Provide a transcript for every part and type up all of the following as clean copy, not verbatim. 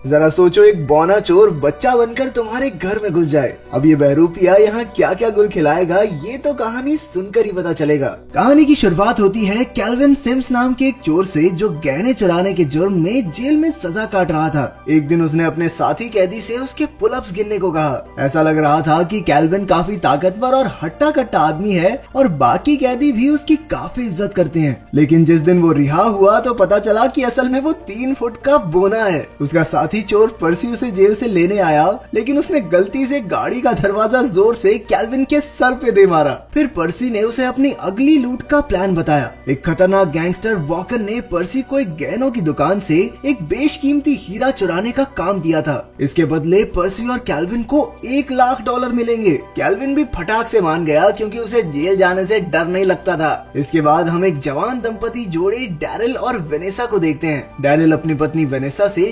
जरा सोचो, एक बौना चोर बच्चा बनकर तुम्हारे घर में घुस जाए। अब ये बहरूपिया यहाँ क्या क्या गुल खिलाएगा, ये तो कहानी सुनकर ही पता चलेगा। कहानी की शुरुआत होती है कैल्विन सिम्स नाम के एक चोर से, जो गहने चुराने के जुर्म में जेल में सजा काट रहा था। एक दिन उसने अपने साथी कैदी से उसके पुलअप्स गिनने को कहा। ऐसा लग रहा था कि कैल्विन काफी ताकतवर और हट्टा कट्टा आदमी है और बाकी कैदी भी उसकी काफी इज्जत करते हैं। लेकिन जिस दिन वो रिहा हुआ तो पता चला कि असल में वो 3 फुट का बोना है। उसका साथी चोर पर्सी उसे जेल से लेने आया, लेकिन उसने गलती से गाड़ी का दरवाजा जोर से कैल्विन के सर पे दे मारा। फिर पर्सी ने उसे अपनी अगली लूट का प्लान बताया। एक खतरनाक गैंगस्टर वॉकर ने पर्सी को एक गहनों की दुकान से एक बेशकीमती हीरा चुराने का काम दिया था। इसके बदले पर्सी और कैल्विन को $1 लाख मिलेंगे। कैल्विन भी फटाक से मान गया, क्योंकि उसे जेल जाने से डर नहीं लगता था। इसके बाद हम एक जवान दंपति जोड़े डैरिल और वेनेसा को देखते हैं। डैरिल अपनी पत्नी वेनेसा से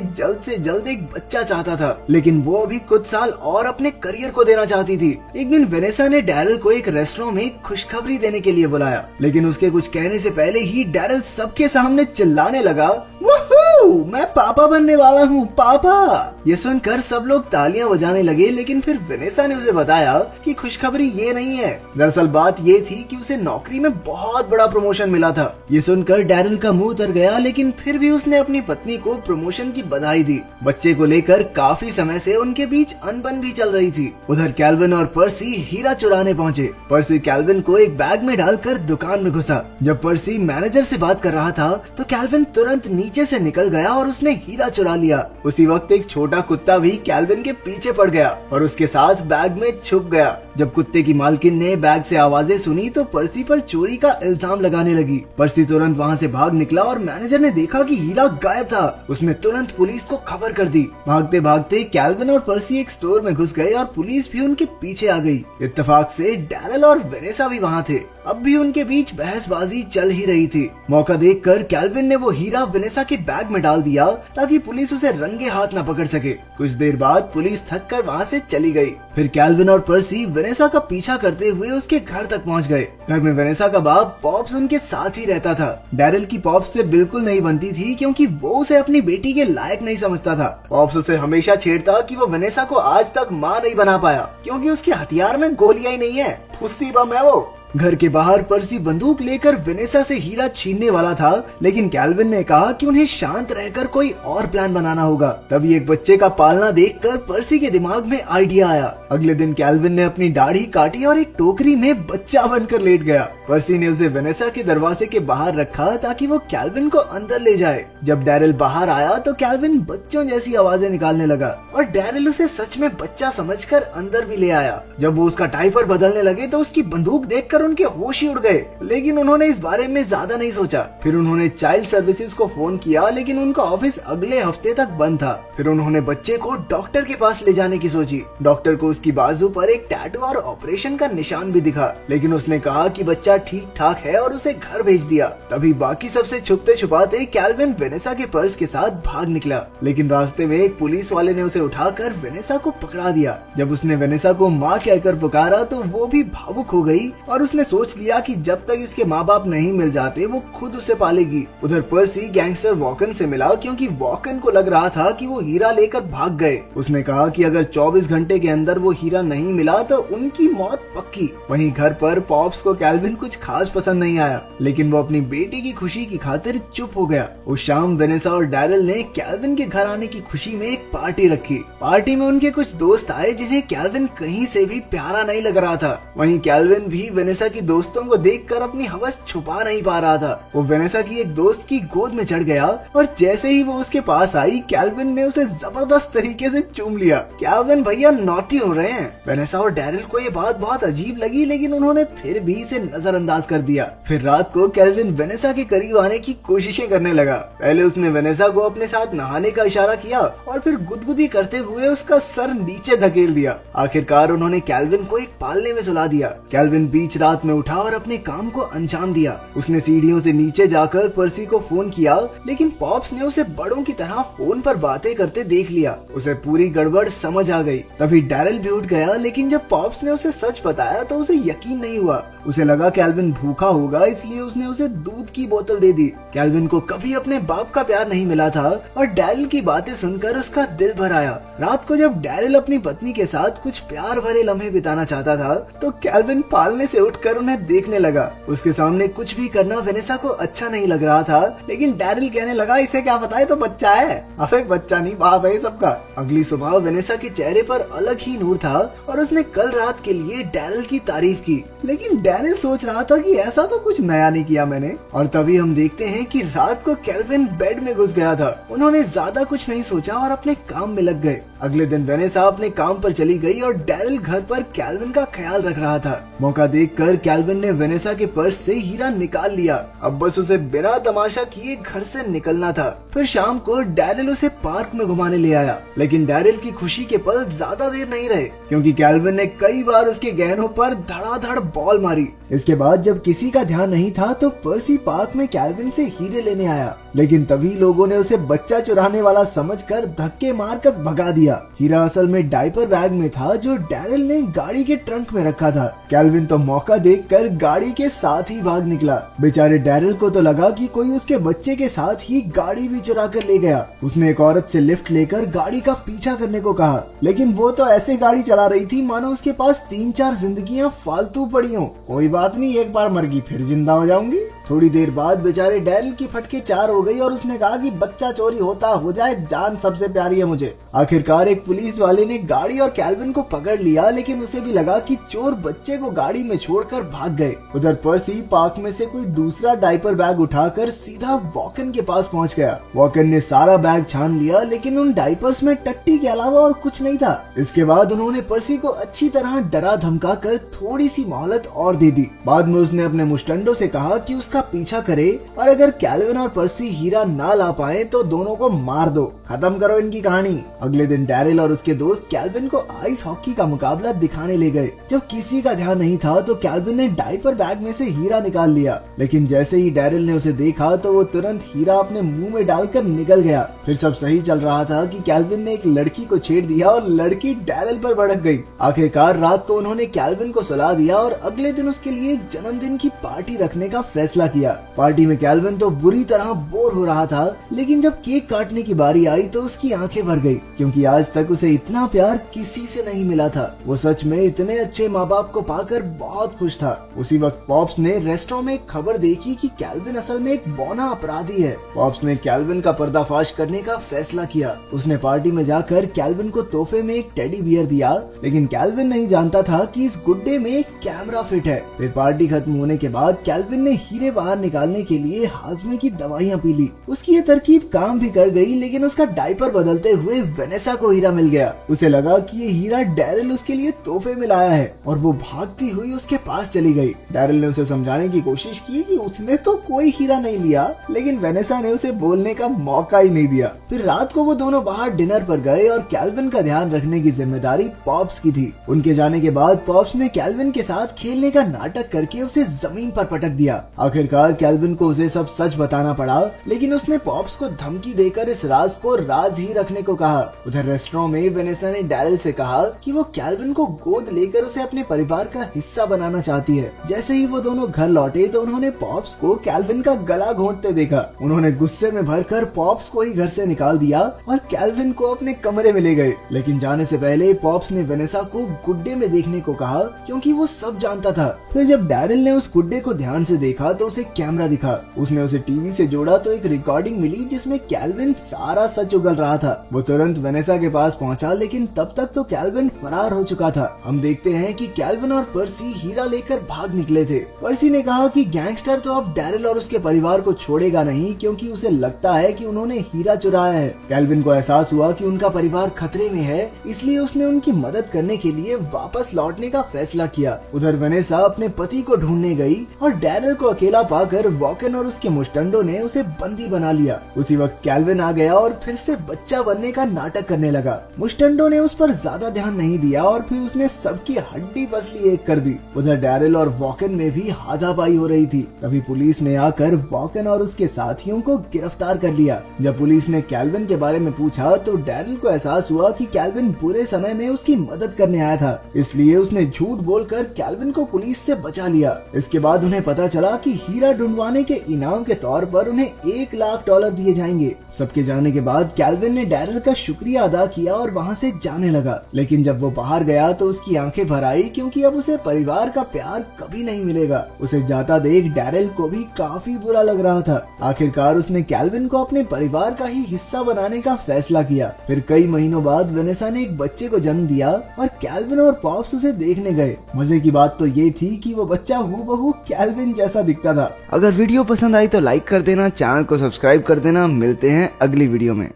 जल्द एक बच्चा चाहता था, लेकिन वो अभी कुछ साल और अपने करियर को देना चाहती थी। एक दिन वेनेसा ने डैरिल को एक रेस्टोरेंट में खुशखबरी देने के लिए बुलाया, लेकिन उसके कुछ कहने से पहले ही डैरिल सबके सामने चिल्लाने लगा, वूहू, मैं पापा बनने वाला हूँ, पापा। ये सुनकर सब लोग तालियां बजाने लगे, लेकिन फिर वेनेसा ने उसे बताया कि खुशखबरी ये नहीं है। दरअसल बात ये थी कि उसे नौकरी में बहुत बड़ा प्रमोशन मिला था। ये सुनकर डैरिल का मुंह उतर गया, लेकिन फिर भी उसने अपनी पत्नी को प्रमोशन की बधाई दी। बच्चे को लेकर काफी समय से उनके बीच अनबन भी चल रही थी। उधर कैल्विन और पर्सी हीरा चुराने पहुंचे। पर्सी कैल्विन को एक बैग में डालकर दुकान में घुसा। जब पर्सी मैनेजर से बात कर रहा था तो कैल्विन तुरंत नीचे से निकल गया और उसने हीरा चुरा लिया। उसी वक्त एक छोटा कुत्ता भी कैल्विन के पीछे पड़ गया और उसके साथ बैग में छुप गया। जब कुत्ते की मालकिन ने बैग से आवाजें सुनी तो पर्सी पर चोरी का इल्जाम लगाने लगी। पर्सी तुरंत वहाँ से भाग निकला और मैनेजर ने देखा कि हीरा गायब था। उसने तुरंत पुलिस को खबर कर दी। भागते भागते कैल्विन और पर्सी एक स्टोर में घुस गए और पुलिस भी उनके पीछे आ गई। इत्तेफाक से डैरिल और वेनेसा भी वहाँ थे। अब भी उनके बीच बहसबाजी चल ही रही थी। मौका देखकर कैल्विन ने वो हीरा वेनेसा के बैग में डाल दिया, ताकि पुलिस उसे रंगे हाथ न पकड़ सके। कुछ देर बाद पुलिस थक कर वहाँ से चली गई। फिर कैल्विन और पर्सी वेनेसा का पीछा करते हुए उसके घर तक पहुँच गए। घर में वेनेसा का बाप पॉप्स उनके साथ ही रहता था। डैरिल की पॉप्स से बिल्कुल नहीं बनती थी, क्योंकि वो उसे अपनी बेटी के लायक नहीं समझता था। पॉप्स उसे हमेशा छेड़ता कि वो वेनेसा को आज तक माँ नहीं बना पाया, क्योंकि उसके हथियार में गोलियां ही नहीं है, फुस्सी बम है वो। घर के बाहर पर्सी बंदूक लेकर वेनेसा से हीरा छीनने वाला था, लेकिन कैल्विन ने कहा कि उन्हें शांत रहकर कोई और प्लान बनाना होगा। तभी एक बच्चे का पालना देखकर पर्सी के दिमाग में आइडिया आया। अगले दिन कैल्विन ने अपनी दाढ़ी काटी और एक टोकरी में बच्चा बनकर लेट गया। पर्सी ने उसे वेनेसा के दरवाजे के बाहर रखा, ताकि वो कैल्विन को अंदर ले जाए। जब डैरिल बाहर आया तो कैल्विन बच्चों जैसी आवाजें निकालने लगा और डैरिल उसे सच में बच्चा समझकर अंदर भी ले आया। जब वो उसका डायपर बदलने लगे तो उसकी बंदूक देखकर उनके होश ही उड़ गए, लेकिन उन्होंने इस बारे में ज्यादा नहीं सोचा। फिर उन्होंने चाइल्ड सर्विसेज को फोन किया, लेकिन उनका ऑफिस अगले हफ्ते तक बंद था। फिर उन्होंने बच्चे को डॉक्टर के पास ले जाने की सोची। डॉक्टर को उसकी बाजू पर एक टैटू और ऑपरेशन का निशान भी दिखा, लेकिन उसने कहा कि बच्चा ठीक ठाक है और उसे घर भेज दिया। तभी बाकी सबसे छुपते छुपाते कैल्विन वेनेसा के पर्स के साथ भाग निकला, लेकिन रास्ते में एक पुलिस वाले ने उसे उठाकर वेनेसा को पकड़ा दिया। जब उसने वेनेसा को माँ कहकर पुकारा तो वो भी भावुक हो गई और उसने सोच लिया कि जब तक इसके माँ बाप नहीं मिल जाते वो खुद उसे पालेगी। उधर पर्सी गैंगस्टर वॉकन से मिला, क्योंकि वॉकन को लग रहा था कि वो हीरा लेकर भाग गए। उसने कहा कि अगर 24 घंटे के अंदर वो हीरा नहीं मिला तो उनकी मौत पक्की। वहीं घर पर पॉप्स को कैल्विन कुछ खास पसंद नहीं आया, लेकिन वो अपनी बेटी की खुशी की खातिर चुप हो गया। उस शाम वेनेसा और डैरिल ने कैल्विन के घर आने की खुशी में एक पार्टी रखी। पार्टी में उनके कुछ दोस्त आए, जिन्हें कैल्विन कहीं से भी प्यारा नहीं लग रहा था। वहीं कैल्विन भी वेनेसा की दोस्तों को देखकर अपनी हवस छुपा नहीं पा रहा था। वो वेनेसा की एक दोस्त की गोद में चढ़ गया और जैसे ही वो उसके पास आई, कैल्विन ने उसे जबरदस्त तरीके से चूम लिया। कैल्विन भैया नॉटी हो रहे हैं। वेनेसा और डैरिल को ये बात बहुत अजीब लगी, लेकिन उन्होंने फिर भी इसे नजरअंदाज कर दिया। फिर रात को कैल्विन वेनेसा के करीब आने की कोशिशें करने लगा। पहले उसने वेनेसा को अपने साथ नहाने का इशारा किया और फिर गुदगुदी करते हुए उसका सर नीचे धकेल दिया। आखिरकार उन्होंने कैल्विन को एक पालने में सुला दिया। कैल्विन बीच रात रात में उठा और अपने काम को अंजाम दिया। उसने सीढ़ियों से नीचे जाकर पर्सी को फोन किया, लेकिन पॉप्स ने उसे बड़ों की तरह फोन पर बातें करते देख लिया। उसे पूरी गड़बड़ समझ आ गई। तभी डैरिल भी उठ गया, लेकिन जब पॉप्स ने उसे सच बताया तो उसे यकीन नहीं हुआ। उसे लगा कैल्विन भूखा होगा, इसलिए उसने उसे दूध की बोतल दे दी। कैल्विन को कभी अपने बाप का प्यार नहीं मिला था और डैरिल की बातें सुनकर उसका दिल भर आया। रात को जब डैरिल अपनी पत्नी के साथ कुछ प्यार भरे लम्हे बिताना चाहता था तो कैल्विन पालने से उठकर उन्हें देखने लगा। उसके सामने कुछ भी करना वेनेसा को अच्छा नहीं लग रहा था, लेकिन डैरिल कहने लगा, इसे क्या पता है, तो बच्चा है। अबे बच्चा नहीं, बाप है सबका। अगली सुबह वेनेसा के चेहरे पर अलग ही नूर था और उसने कल रात के लिए डैरिल की तारीफ की। लेकिन डैरिल सोच रहा था कि ऐसा तो कुछ नया नहीं किया मैंने। और तभी हम देखते हैं कि रात को कैल्विन बेड में घुस गया था। उन्होंने ज्यादा कुछ नहीं सोचा और अपने काम में लग गए। अगले दिन वेनेसा अपने काम पर चली गई और डैरिल घर पर कैल्विन का ख्याल रख रहा था। मौका देखकर कैल्विन ने वेनेसा के पर्स से हीरा निकाल लिया। अब बस उसे बिना तमाशा किए घर से निकलना था। फिर शाम को डैरिल उसे पार्क में घुमाने ले आया, लेकिन डैरिल की खुशी के पल ज्यादा देर नहीं रहे, क्योंकि कैल्विन ने कई बार उसके गहनों पर धड़ाधड़ बॉल मारी। इसके बाद जब किसी का ध्यान नहीं था तो पर्सी पार्क में कैल्विन से हीरे लेने आया, लेकिन तभी लोगों ने उसे बच्चा चुराने वाला समझकर धक्के मारकर भगा दिया। हीरा असल में डायपर बैग में था जो डैरिल ने गाड़ी के ट्रंक में रखा था। कैल्विन तो मौका देखकर गाड़ी के साथ ही भाग निकला। बेचारे डैरिल को तो लगा कि कोई उसके बच्चे के साथ ही गाड़ी भी चुरा कर ले गया। उसने एक औरत से लिफ्ट लेकर गाड़ी का पीछा करने को कहा, लेकिन वो तो ऐसे गाड़ी चला रही थी मानो उसके पास 3-4 जिंदगियां फालतू पड़ी हों। कोई बात नहीं, एक बार मर गई फिर जिंदा हो जाऊंगी। थोड़ी देर बाद बेचारे डैरिल की फटके 4 हो गई और उसने कहा कि बच्चा चोरी होता हो जाए, जान सबसे प्यारी है मुझे। आखिरकार एक पुलिस वाले ने गाड़ी और कैल्विन को पकड़ लिया, लेकिन उसे भी लगा कि चोर बच्चे को गाड़ी में छोड़कर भाग गए। उधर पर्सी पार्क में से कोई दूसरा डायपर बैग उठाकर सीधा वॉकन के पास पहुंच गया। वॉकन ने सारा बैग छान लिया, लेकिन उन डायपर्स में टट्टी के अलावा और कुछ नहीं था। इसके बाद उन्होंने पर्सी को अच्छी तरह डरा धमका कर थोड़ी सी मोहलत और दे दी। बाद में उसने अपने मुस्टंडो से कहा कि उसका पीछा करे और अगर कैल्विन और पर्सी हीरा ना ला पाए तो दोनों को मार दो, खत्म करो इनकी कहानी। अगले दिन डैरिल और उसके दोस्त कैल्विन को आइस हॉकी का मुकाबला दिखाने ले गए। जब किसी का ध्यान नहीं था तो कैल्विन ने डायपर बैग में से हीरा निकाल लिया, लेकिन जैसे ही डैरिल ने उसे देखा तो वो तुरंत हीरा अपने मुंह में डालकर निकल गया। फिर सब सही चल रहा था कि कैल्विन ने एक लड़की को छेड़ दिया और लड़की डैरिल पर भड़क गई। आखिरकार रात को उन्होंने कैल्विन को सुला दिया और अगले दिन उसके लिए एक जन्मदिन की पार्टी रखने का फैसला किया। पार्टी में कैल्विन तो बुरी तरह बोर हो रहा था, लेकिन जब केक काटने की बारी आई तो उसकी आंखें भर गई, क्योंकि आज तक उसे इतना प्यार किसी से नहीं मिला था। वो सच में इतने अच्छे माँ बाप को पाकर बहुत खुश था। उसी वक्त पॉप्स ने रेस्टोरेंट में एक खबर देखी कि कैल्विन असल में एक बौना अपराधी है। पॉप्स ने कैल्विन का पर्दाफाश करने का फैसला किया। उसने पार्टी में जाकर कैल्विन को तोहफे में एक टेडी बियर दिया, लेकिन कैल्विन नहीं जानता था कि इस गुड्डे में एक कैमरा फिट है। फिर पार्टी खत्म होने के बाद कैल्विन ने हीरे बाहर निकालने के लिए हाजमे की दवाइयाँ पी ली। उसकी ये तरकीब काम भी कर गई, लेकिन उसका डायपर बदलते हुए वेनेसा को हीरा मिल गया। उसे लगा कि ये हीरा डैरिल उसके लिए तोहफे में लाया है और वो भागती हुई उसके पास चली गई। डैरिल ने उसे समझाने की कोशिश की कि उसने तो कोई हीरा नहीं लिया, लेकिन वेनेसा ने उसे बोलने का मौका ही नहीं दिया। फिर रात को वो दोनों बाहर डिनर पर गए और कैल्विन का ध्यान रखने की जिम्मेदारी पॉप्स की थी। उनके जाने के बाद पॉप्स ने कैल्विन के साथ खेलने का नाटक करके उसे जमीन पर पटक दिया। आखिरकार कैल्विन को उसे सब सच बताना पड़ा, लेकिन उसने पॉप्स को धमकी देकर इस राज को राज ही रखने को कहा। उधर रेस्टोरेंट में वेनेसा ने डैरिल से कहा कि वो कैल्विन को गोद लेकर उसे अपने परिवार का हिस्सा बनाना चाहती है। जैसे ही वो दोनों घर लौटे तो उन्होंने पॉप्स को कैल्विन का गला घोंटते देखा। उन्होंने गुस्से में भरकर पॉप्स को ही घर से निकाल दिया और कैल्विन को अपने कमरे में ले गए। लेकिन जाने से पहले पॉप्स ने वेनेसा को गुड्डे में देखने को कहा, क्योंकि वो सब जानता था। फिर जब डैरिल ने उस गुड्डे को ध्यान से देखा तो उसे कैमरा दिखा। उसने उसे टीवी से जोड़ा तो एक रिकॉर्डिंग मिली जिसमें कैल्विन सारा सच उगल रहा था। वो तुरंत वेनेसा के पास पहुंचा, लेकिन तब तक तो कैल्विन फरार हो चुका था। हम देखते हैं कि कैल्विन और पर्सी हीरा लेकर भाग निकले थे। पर्सी ने कहा कि गैंगस्टर तो अब डैरिल और उसके परिवार को छोड़ेगा नहीं, क्योंकि उसे लगता है कि उन्होंने हीरा चुराया है। कैल्विन को एहसास हुआ कि उनका परिवार खतरे में है, इसलिए उसने उनकी मदद करने के लिए वापस लौटने का फैसला किया। उधर वेनेसा अपने पति को ढूंढने गई और डैरिल को अकेला बदला पाकर वॉकन और उसके मुस्टंडो ने उसे बंदी बना लिया। उसी वक्त कैल्विन आ गया और फिर से बच्चा बनने का नाटक करने लगा। मुस्टंडो ने उस पर ज्यादा ध्यान नहीं दिया और फिर उसने सबकी हड्डी पसली एक कर दी। उधर डैरिल और वॉकन में भी हाथापाई हो रही थी। तभी पुलिस ने आकर वॉकन और उसके साथियों को गिरफ्तार कर लिया। जब पुलिस ने कैल्विन के बारे में पूछा तो डैरिल को एहसास हुआ कि कैल्विन बुरे समय में उसकी मदद करने आया था, इसलिए उसने झूठ बोलकर कैल्विन को पुलिस से बचा लिया। इसके बाद उन्हें पता चला कि हीरा ढूंढवाने के इनाम के तौर पर उन्हें $1,00,000 दिए जाएंगे। सबके जाने के बाद कैल्विन ने डैरिल का शुक्रिया अदा किया और वहाँ से जाने लगा। लेकिन जब वो बाहर गया तो उसकी आंखें भर आई, क्योंकि अब उसे परिवार का प्यार कभी नहीं मिलेगा। उसे जाता देख डैरिल को भी काफी बुरा लग रहा था। आखिरकार उसने कैल्विन को अपने परिवार का ही हिस्सा बनाने का फैसला किया। फिर कई महीनों बाद वेनेसा ने एक बच्चे को जन्म दिया और कैल्विन और पॉप्स उसे देखने गए। मजे की बात तो ये थी कि वो बच्चा हूबहू कैल्विन जैसा दिखता था। अगर वीडियो पसंद आई तो लाइक कर देना, चैनल को सब्सक्राइब कर देना। मिलते हैं अगली वीडियो में।